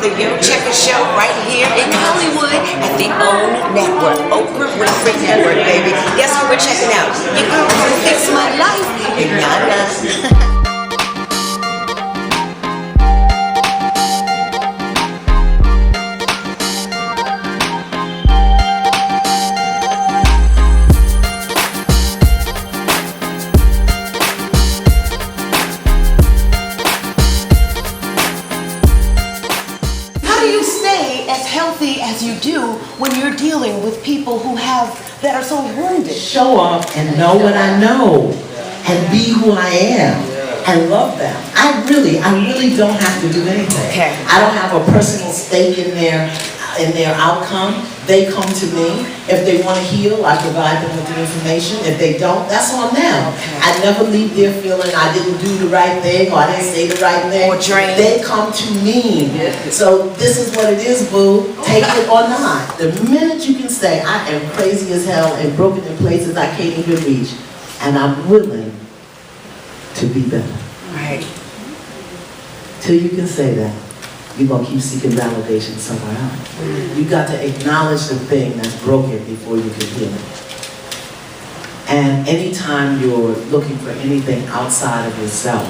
the Yochecka show right here in Hollywood at the OWN Network, Oprah Winfrey Network, baby. Guess who we're checking out? Your girl who fixed my life, Iyanla. As healthy as you do when you're dealing with people who that are so wounded. Show up and know what I know and be who I am and love them. I really don't have to do anything. Okay. I don't have a personal stake in their outcome. They come to me. If they want to heal, I provide them with the information. If they don't, that's on them. Okay. I never leave there feeling I didn't do the right thing or I didn't say the right thing. Or drained. They come to me. So this is what it is, boo. Take it or not. The minute you can say, I am crazy as hell and broken in places I can't even reach, and I'm willing to be better. Right. Till you can say that, you're going to keep seeking validation somewhere else. You got to acknowledge the thing that's broken before you can heal it. And anytime you're looking for anything outside of yourself,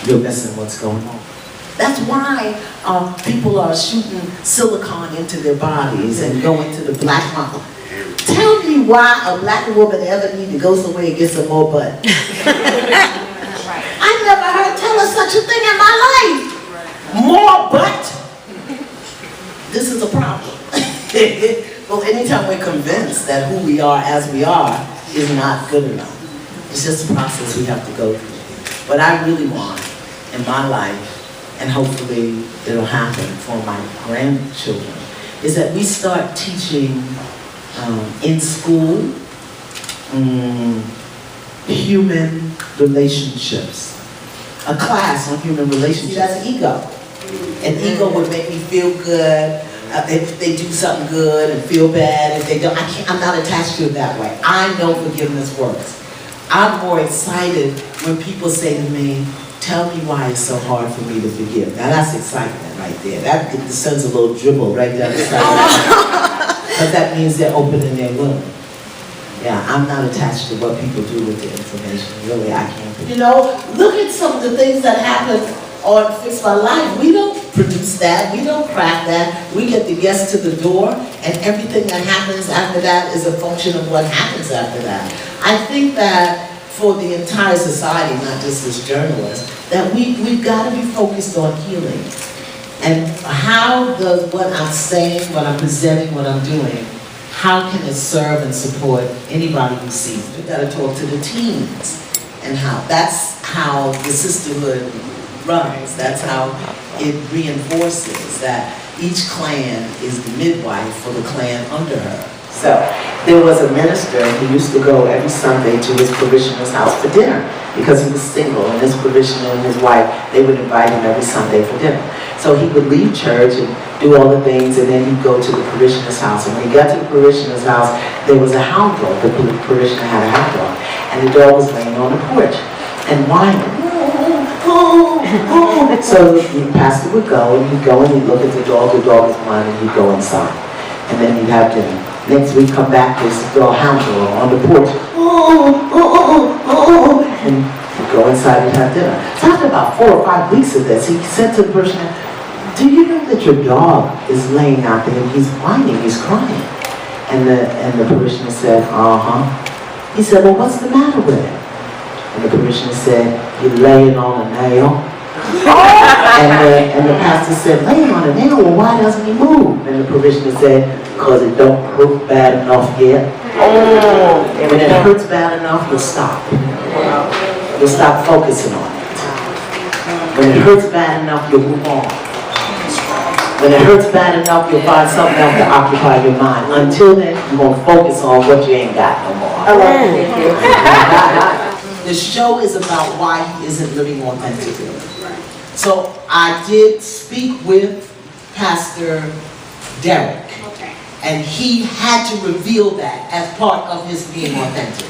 you're missing what's going on. That's why people are shooting silicone into their bodies and going to the black market. Tell me why a black woman ever need to go somewhere and get some more butt. I never heard tell us such a thing in my life. More butt. This is a problem. Well, anytime we're convinced that who we are as we are is not good enough, it's just a process we have to go through. What I really want in my life, and hopefully it'll happen for my grandchildren, is that we start teaching in school human relationships. A class on human relationships. That's ego. And ego would make me feel good if they do something good and feel bad if they don't. I'm not attached to it that way. I know forgiveness works. I'm more excited when people say to me, tell me why it's so hard for me to forgive. Now that's excitement right there. That sends a little dribble right down the side. Because that means they're opening their wound. Yeah, I'm not attached to what people do with the information. Really, I can't. You know, look at some of the things that happen on Fix My Life. We don't produce that. We don't craft that. We get the guests to the door, and everything that happens after that is a function of what happens after that. I think that for the entire society, not just as journalists, that we've got to be focused on healing. And how does what I'm saying, what I'm presenting, what I'm doing, how can it serve and support anybody who sees it? We've got to talk to the teens and that's how the sisterhood runs. That's how it reinforces that each clan is the midwife for the clan under her. So there was a minister who used to go every Sunday to his parishioner's house for dinner because he was single, and his parishioner and his wife, they would invite him every Sunday for dinner. So he would leave church and do all the things, and then he'd go to the parishioner's house. And when he got to the parishioner's house, there was a hound dog. The parishioner had a hound dog, and the dog was laying on the porch and whining. So the pastor would go, and he'd go and he'd look at the dog is whining, he'd go inside. And then he'd have dinner. Next week, come back, there's a hound dog on the porch. And he'd go inside and have dinner. So after about 4 or 5 weeks of this, he said to the person, do you know that your dog is laying out there and he's whining, he's crying? And the parishioner said, uh-huh. He said, well, what's the matter with him? And the parishioner said, he's laying on a nail. And the pastor said, laying on a nail, well, why doesn't he move? And the parishioner said, because it don't hurt bad enough yet. When it hurts bad enough, you'll stop. You'll stop focusing on it. When it hurts bad enough, you'll move on. When it hurts bad enough, you'll find something else to occupy your mind. Until then, you're going to focus on what you ain't got no more. The show is about why he isn't living authentically. So I did speak with Pastor Derek, and he had to reveal that as part of his being authentic.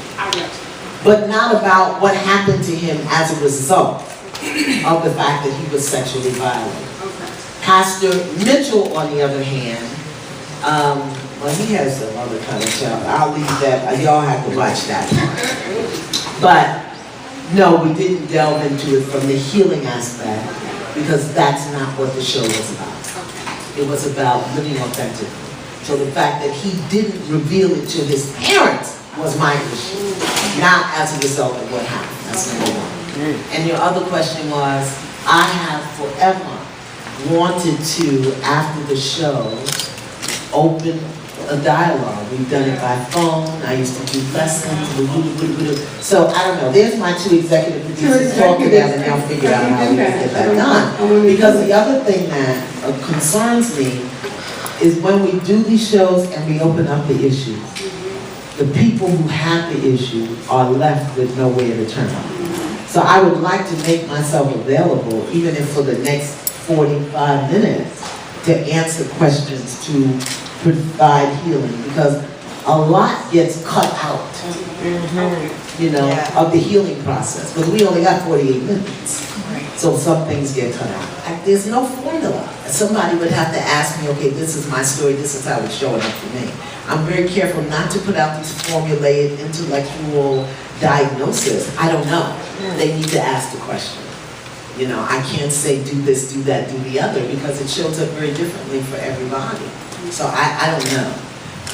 But not about what happened to him as a result of the fact that he was sexually violent. Pastor Mitchell, on the other hand, well, he has some other kind of stuff. I'll leave that. Y'all have to watch that part. But no, we didn't delve into it from the healing aspect because that's not what the show was about. It was about living authentically. So the fact that he didn't reveal it to his parents was my issue, not as a result of what happened. That's number one. And your other question was, I have forever wanted to, after the show, open a dialogue. We've done it by phone. I used to do lessons. So I don't know. There's my two executive producers talking about it, and they'll figure out how we can get that done. Because the other thing that concerns me is when we do these shows and we open up the issues, the people who have the issue are left with nowhere to turn. So I would like to make myself available, even if for the next 45 minutes, to answer questions, to provide healing, because a lot gets cut out, you know, of the healing process. But we only got 48 minutes, so some things get cut out. There's no formula. Somebody would have to ask me, okay, this is my story, this is how it's showing up for me. I'm very careful not to put out these formulated intellectual diagnosis. I don't know. They need to ask the question. You know, I can't say do this, do that, do the other, because it shows up very differently for everybody. So I don't know.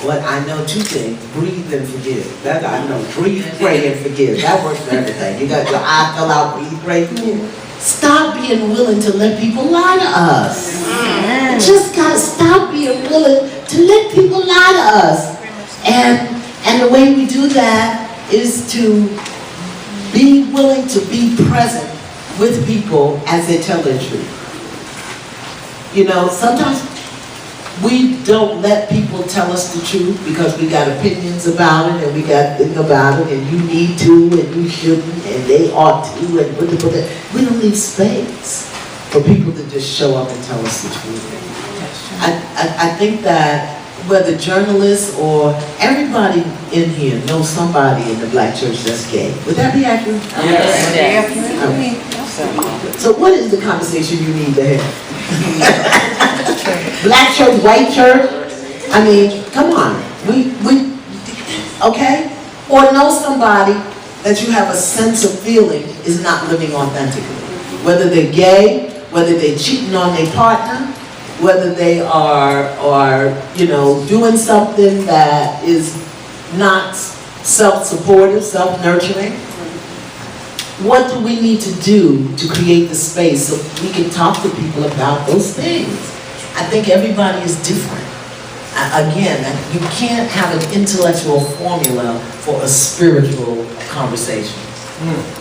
What I know, two things: breathe and forgive. That I know. Breathe, pray, and forgive. That works for everything. You got your eye fill out, breathe, pray, forgive. Stop being willing to let people lie to us. Just gotta stop being willing to let people lie to us. And the way we do that is to be willing to be present with people as they tell their truth. You know, sometimes we don't let people tell us the truth because we got opinions about it and we got things about it and you need to and you shouldn't and they ought to and we don't leave space for people to just show up and tell us the truth. I think that whether journalists or everybody in here knows somebody in the Black church that's gay. Would that be accurate? Yes. Okay. So what is the conversation you need to have? Black church, white church? I mean, come on. Okay? Or know somebody that you have a sense of feeling is not living authentically. Whether they're gay, whether they're cheating on their partner, whether they are you know, doing something that is not self-supportive, self-nurturing. What do we need to do to create the space so we can talk to people about those things? I think everybody is different. Again, you can't have an intellectual formula for a spiritual conversation.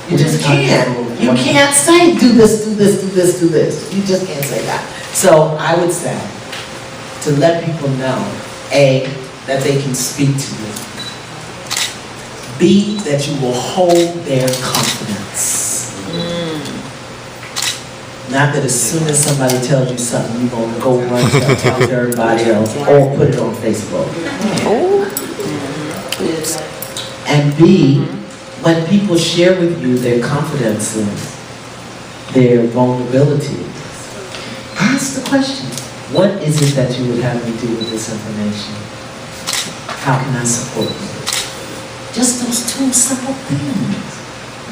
You just can't. You can't say, do this, do this, do this, do this. You just can't say that. So I would say, to let people know, A, that they can speak to you. B, that you will hold their confidence. Not that as soon as somebody tells you something, you're going to go run and tell everybody else or put it on Facebook. And B, when people share with you their confidences, their vulnerabilities, ask the question, what is it that you would have me do with this information? How can I support you? Just those two simple things.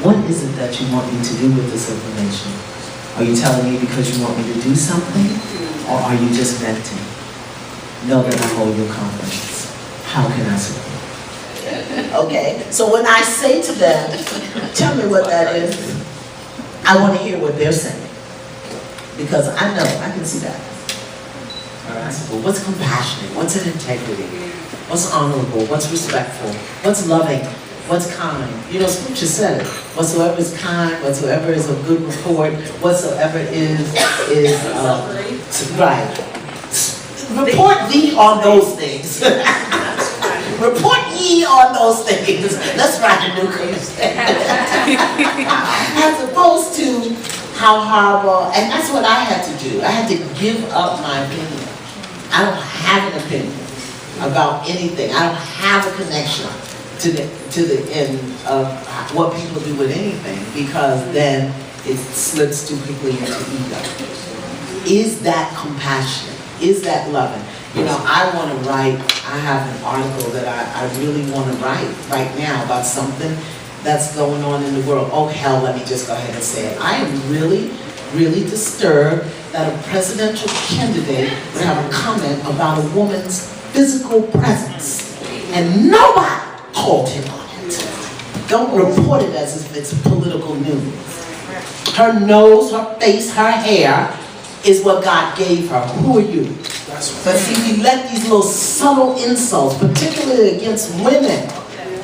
What is it that you want me to do with this information? Are you telling me because you want me to do something? Or are you just venting? Know that I hold your confidence. How can I support you? Okay, so when I say to them, tell me what that is, I want to hear what they're saying. Because I know, I can see that. All right, so what's compassionate? What's in integrity? What's honorable? What's respectful? What's loving? What's kind? You know, Scripture said it. Whatsoever is kind, whatsoever is of good report, whatsoever is right. Report thee on those things. Report ye on those things. Let's write a new crusade. As opposed to how horrible, and that's what I had to do. I had to give up my opinion. I don't have an opinion about anything. I don't have a connection to the end of what people do with anything, because then it slips too quickly into ego. is that compassionate? Is that loving? You know, I want to write, I have an article that I really want to write right now about something that's going on in the world. Oh hell, let me just go ahead and say it. I am really, really disturbed that a presidential candidate would have a comment about a woman's physical presence. And nobody called him on it. Don't report it as if it's political news. Her nose, her face, her hair is what God gave her. Who are you? But see, we let these little subtle insults, particularly against women,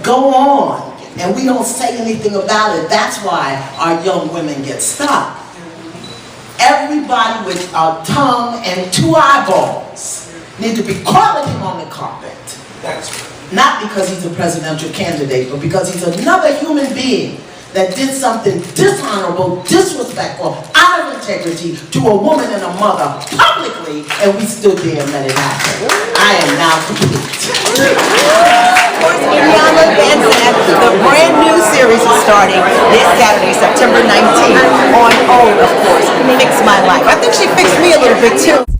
go on, and we don't say anything about it. That's why our young women get stuck. Everybody with a tongue and two eyeballs need to be calling him on the carpet. Not because he's a presidential candidate, but because he's another human being that did something dishonorable, disrespectful, out of integrity to a woman and a mother publicly, and we stood there and let it happen. I am now complete. Of course, Iyanla and Zach, the brand new series is starting this Saturday, September 19th on OWN, of course. Fix My Life. I think she fixed me a little bit too.